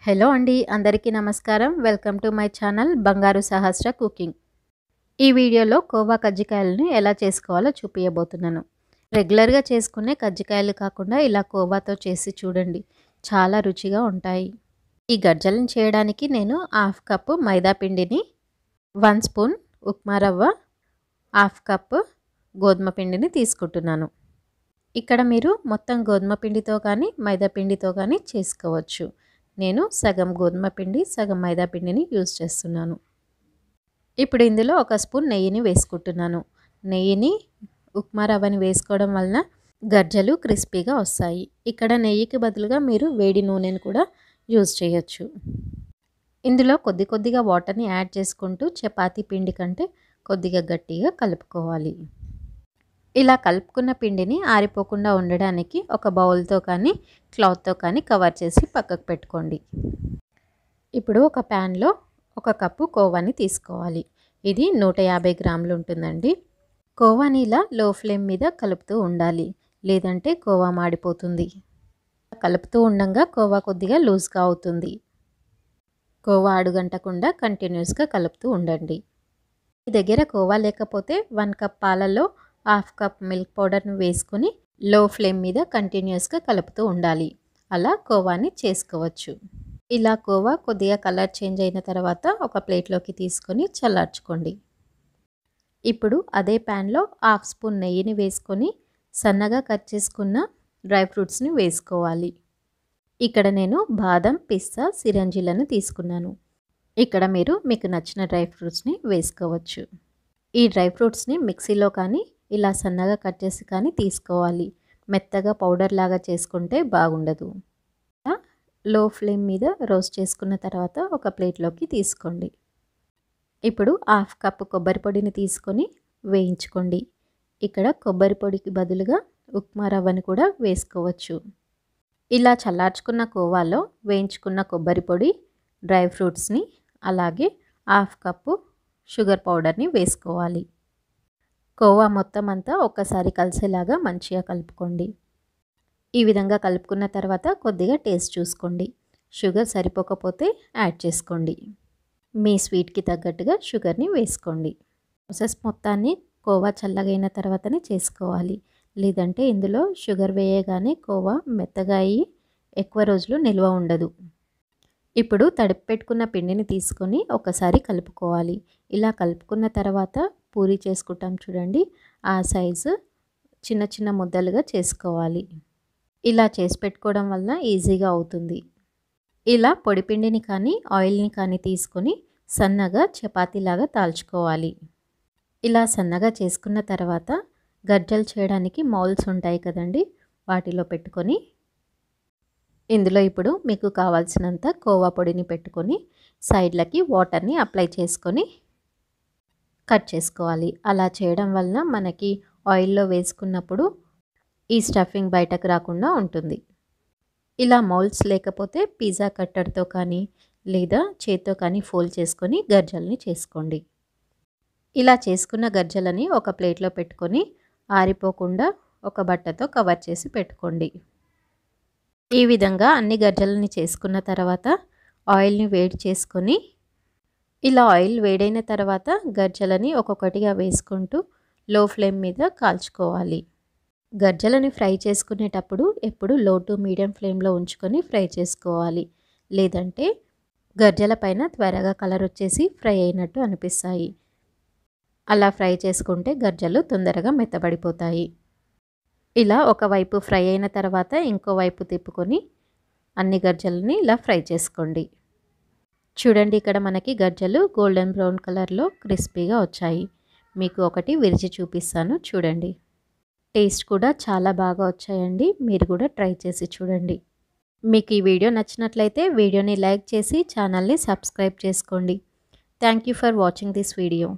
Hello అండి, అందరికీ నమస్కారం. వెల్కమ్ టు మై ఛానల్ బంగారు సహస్ర కుకింగ్. ఈ వీడియోలో కోవా కజ్జికాయలను ఎలా చేసుకోవాలో చూపించబోతున్నాను. రెగ్యులర్గా చేసుకునే కజ్జికాయలు కాకుండా ఇలా కోవాతో చేసి చూడండి, చాలా రుచిగా ఉంటాయి. ఈ గజ్జలను చేయడానికి నేను హాఫ్ కప్పు మైదా పిండిని, 1 స్పూన్ ఉప్మా రవ్వ, హాఫ్ కప్పు గోధుమ పిండిని తీసుకుంటున్నాను. ఇక్కడ మీరు మొత్తం గోధుమ పిండితో కానీ మైదా పిండితో కానీ చేసుకోవచ్చు. నేను సగం గోధుమ పిండి సగం మైదా పిండిని యూజ్ చేస్తున్నాను. ఇప్పుడు ఇందులో 1 స్పూన్ నెయ్యిని వేసుకుంటున్నాను. నెయ్యిని ఉప్మా రవ్వని వేసుకోవడం వలన గర్జలు క్రిస్పీగా వస్తాయి. ఇక్కడ నెయ్యికి బదులుగా మీరు వేడి నూనెను కూడా యూజ్ చేయొచ్చు. ఇందులో కొద్దిగా వాటర్ని యాడ్ చేసుకుంటూ చపాతీ పిండి కంటే కొద్దిగా గట్టిగా కలుపుకోవాలి. ఇలా కలుపుకున్న పిండిని ఆరిపోకుండా ఉండడానికి ఒక బౌల్తో కానీ క్లాత్తో కానీ కవర్ చేసి పక్కకు పెట్టుకోండి. ఇప్పుడు ఒక ప్యాన్లో 1 కప్పు కోవాని తీసుకోవాలి. ఇది 150 గ్రాములు ఉంటుందండి. కోవాని ఇలా లో ఫ్లేమ్ మీద కలుపుతూ ఉండాలి, లేదంటే కోవా మాడిపోతుంది. కలుపుతూ ఉండగా కోవా కొద్దిగా లూజ్గా అవుతుంది. కోవా అడుగంటకుండా కంటిన్యూస్గా కలుపుతూ ఉండండి. మీ దగ్గర కోవా లేకపోతే 1 కప్ పాలలో హాఫ్ కప్ మిల్క్ పౌడర్ని వేసుకొని లో ఫ్లేమ్ మీద కంటిన్యూస్గా కలుపుతూ ఉండాలి. అలా కోవాని చేసుకోవచ్చు. ఇలా కోవా కొద్దిగా కలర్ చేంజ్ అయిన తర్వాత ఒక ప్లేట్లోకి తీసుకొని చల్లార్చుకోండి. ఇప్పుడు అదే ప్యాన్లో హాఫ్ స్పూన్ నెయ్యిని వేసుకొని సన్నగా కట్ చేసుకున్న డ్రై ఫ్రూట్స్ని వేసుకోవాలి. ఇక్కడ నేను బాదం, పిస్తా, సిరంజీలను తీసుకున్నాను. ఇక్కడ మీరు మీకు నచ్చిన డ్రై ఫ్రూట్స్ని వేసుకోవచ్చు. ఈ డ్రై ఫ్రూట్స్ని మిక్సీలో కానీ ఇలా సన్నగా కట్ చేసి కానీ తీసుకోవాలి. మెత్తగా పౌడర్ లాగా చేసుకుంటే బాగుండదు. లో ఫ్లేమ్ మీద రోస్ట్ చేసుకున్న తర్వాత ఒక ప్లేట్లోకి తీసుకోండి. ఇప్పుడు హాఫ్ కప్ కొబ్బరి పొడిని తీసుకొని వేయించుకోండి. ఇక్కడ కొబ్బరి పొడికి బదులుగా ఉప్మా రవ్వని కూడా వేసుకోవచ్చు. ఇలా చల్లార్చుకున్న కోవాలో వేయించుకున్న కొబ్బరి పొడి, డ్రై ఫ్రూట్స్ని, అలాగే హాఫ్ కప్పు షుగర్ పౌడర్ని వేసుకోవాలి. కోవా మొత్తం అంతా ఒక్కసారి కలిసేలాగా మంచిగా కలుపుకోండి. ఈ విధంగా కలుపుకున్న తర్వాత కొద్దిగా టేస్ట్ చూసుకోండి. షుగర్ సరిపోకపోతే యాడ్ చేసుకోండి. మీ స్వీట్కి తగ్గట్టుగా షుగర్ని వేసుకోండి. ప్రాసెస్ మొత్తాన్ని కోవా చల్లగైన తర్వాతనే చేసుకోవాలి, లేదంటే ఇందులో షుగర్ వేయగానే కోవా మెత్తగా అయ్యి ఎక్కువ రోజులు నిల్వ ఉండదు. ఇప్పుడు తడిపి పెట్టుకున్న పిండిని తీసుకొని ఒకసారి కలుపుకోవాలి. ఇలా కలుపుకున్న తర్వాత పూరి చేసుకుంటాం చూడండి, ఆ సైజు చిన్న చిన్న ముద్దలుగా చేసుకోవాలి. ఇలా చేసి పెట్టుకోవడం వల్ల ఈజీగా అవుతుంది. ఇలా పొడి పిండిని కానీ ఆయిల్ని కానీ తీసుకొని సన్నగా చపాతీలాగా తాల్చుకోవాలి. ఇలా సన్నగా చేసుకున్న తర్వాత గజ్జలు చేయడానికి మౌల్డ్స్ ఉంటాయి కదండి, వాటిలో పెట్టుకొని ఇందులో ఇప్పుడు మీకు కావాల్సినంత కోవా పొడిని పెట్టుకొని సైడ్లకి వాటర్ని అప్లై చేసుకొని కట్ చేసుకోవాలి. అలా చేయడం వలన మనకి ఆయిల్లో వేసుకున్నప్పుడు ఈ స్టఫింగ్ బయటకు రాకుండా ఉంటుంది. ఇలా మౌల్డ్స్ లేకపోతే పిజ్జా కట్టర్తో కానీ లేదా చేత్తో కానీ ఫోల్డ్ చేసుకొని గజ్జల్ని చేసుకోండి. ఇలా చేసుకున్న గజ్జలని ఒక ప్లేట్లో పెట్టుకొని ఆరిపోకుండా ఒక బట్టతో కవర్ చేసి పెట్టుకోండి. ఈ విధంగా అన్ని గజ్జలని చేసుకున్న తర్వాత ఆయిల్ని వేడి చేసుకొని ఇలా ఆయిల్ వేడైన తర్వాత గజ్జలని ఒక్కొక్కటిగా వేసుకుంటూ లో ఫ్లేమ్ మీద కాల్చుకోవాలి. గజ్జలని ఫ్రై చేసుకునేటప్పుడు ఎప్పుడు లో టు మీడియం ఫ్లేమ్లో ఉంచుకొని ఫ్రై చేసుకోవాలి, లేదంటే గజ్జల పైన త్వరగా కలర్ వచ్చేసి ఫ్రై అయినట్టు అనిపిస్తాయి. అలా ఫ్రై చేసుకుంటే గజ్జలు తొందరగా మెత్తబడిపోతాయి. ఇలా ఒకవైపు ఫ్రై అయిన తర్వాత ఇంకోవైపు తిప్పుకొని అన్ని గజ్జలని ఇలా ఫ్రై చేసుకోండి. చూడండి, ఇక్కడ మనకి గజ్జలు గోల్డెన్ బ్రౌన్ కలర్లో క్రిస్పీగా వచ్చాయి. మీకు ఒకటి విరిచి చూపిస్తాను చూడండి. టేస్ట్ కూడా చాలా బాగా వచ్చాయండి. మీరు కూడా ట్రై చేసి చూడండి. మీకు ఈ వీడియో నచ్చినట్లయితే వీడియోని లైక్ చేసి ఛానల్ని సబ్స్క్రైబ్ చేసుకోండి. Thank you for watching this video.